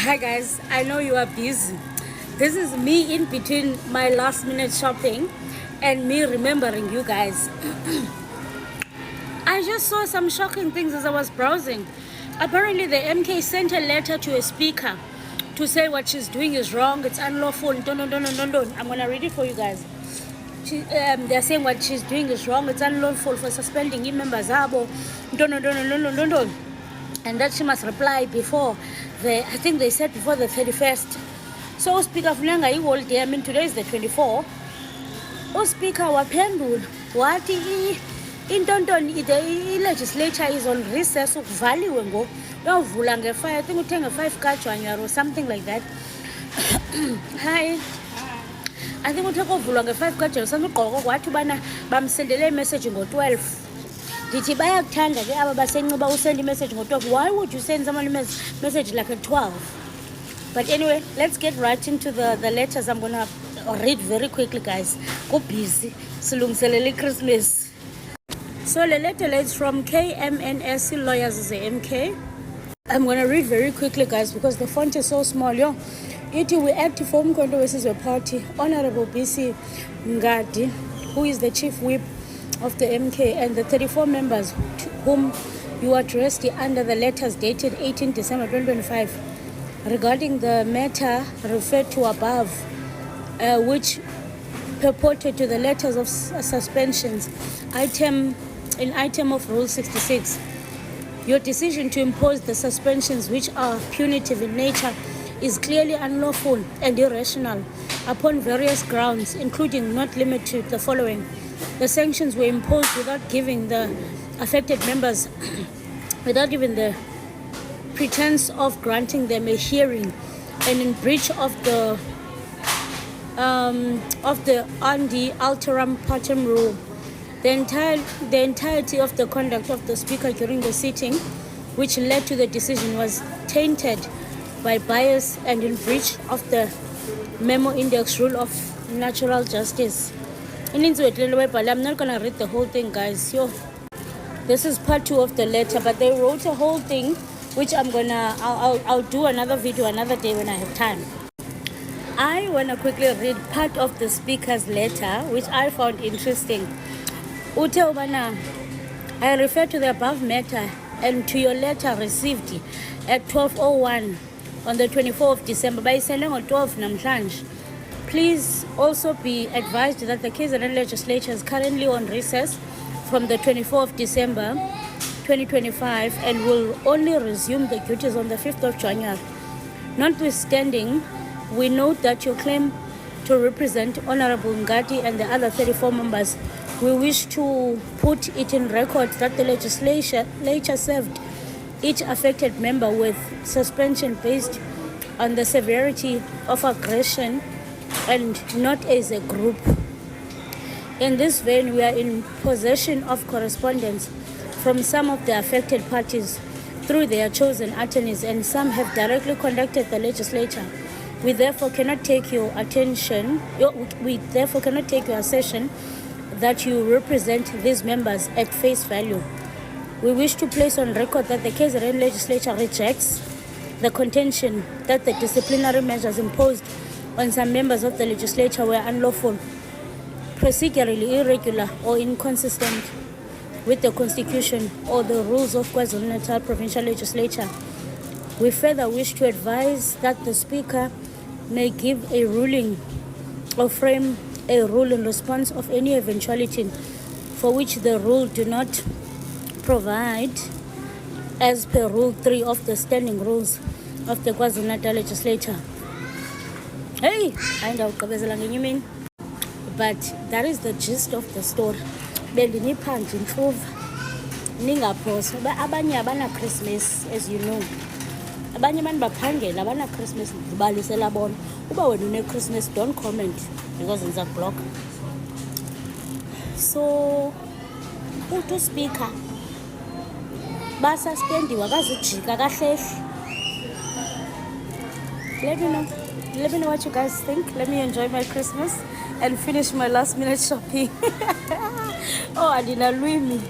Hi guys, I know you are busy. This is me in between my last minute shopping and me remembering you guys. I just saw some shocking things as I was browsing. Apparently the MK sent a letter to a speaker to say what she's doing is wrong, it's unlawful. I'm gonna read it for you guys. They're saying what she's doing is wrong, it's unlawful for suspending members zabo. And that she must reply before I think they said before the 31st. So speaker funanga I mean today is the 24th. Speaker waphendula wathi intontoni the legislature is on recess ukuvaliwe ngo uyavula nge-5 I think uthe 5 kaJanuary or something like that. Hi. I think uthe kovulwa nge-5 kaJanuary samigqoko kwathi ubana bamsendele imessage ngo-12. Dithi bayakuthanda ke aba basenxiba usend message ngo-12. Why would you send someone a message like at 12? But anyway, let's get right into the letters. I'm gonna read very quickly, guys. Go busy. Silungiselele Christmas. So the letter is from KMNS Lawyers is the MK. I'm gonna read very quickly, guys, because the font is so small. Yo, we act to form controversies with party. Honorable BC Ngadi, who is the chief whip of the MK, and the 34 members whom you addressed under the letters dated 18 December 2025 regarding the matter referred to above, which purported to the letters of suspensions item of Rule 66. Your decision to impose the suspensions, which are punitive in nature, is clearly unlawful and irrational upon various grounds, including not limited to the following. The sanctions were imposed without giving the affected members, without even the pretense of granting them a hearing, and in breach of the ante alteram partem rule. The entirety of the conduct of the speaker during the sitting, which led to the decision, was tainted by bias and in breach of the memo index rule of natural justice. I'm not gonna read the whole thing, guys. This is part 2 of the letter, but they wrote a whole thing, which I'll do another video another day when I have time. I wanna quickly read part of the speaker's letter, which I found interesting. Ute ubana, I refer to the above matter and to your letter received at 12:01 on the 24th of December by sending on 12 namhlanje. Please also be advised that the KZN legislature is currently on recess from the 24th of December 2025 and will only resume the duties on the 5th of January. Notwithstanding, we note that your claim to represent Honorable Ngadi and the other 34 members, we wish to put it in record that the legislature served each affected member with suspension based on the severity of aggression and not as a group. In this vein, we are in possession of correspondence from some of the affected parties through their chosen attorneys, and some have directly contacted the legislature. We therefore cannot take your assertion that you represent these members at face value. We wish to place on record that the KZN legislature rejects the contention that the disciplinary measures imposed on some members of the legislature were unlawful, procedurally irregular, or inconsistent with the Constitution or the rules of KwaZulu-Natal Provincial Legislature. We further wish to advise that the Speaker may give a ruling or frame a rule in response of any eventuality for which the rule do not provide, as per Rule 3 of the Standing Rules of the KwaZulu-Natal Legislature. Hey, I know, but that is the gist of the story. Bendiniphanji improve ningaphosa abanye abana Christmas, as you know. Abanye abantu baphangela abana Christmas ndibalisela bona. Uba wena une Christmas, don't comment because it's a block. So uthi speaker basuspendiwa akazujika kahlehli. Let me know what you guys think. Let me enjoy my Christmas and finish my last minute shopping. Oh, I didn't know me.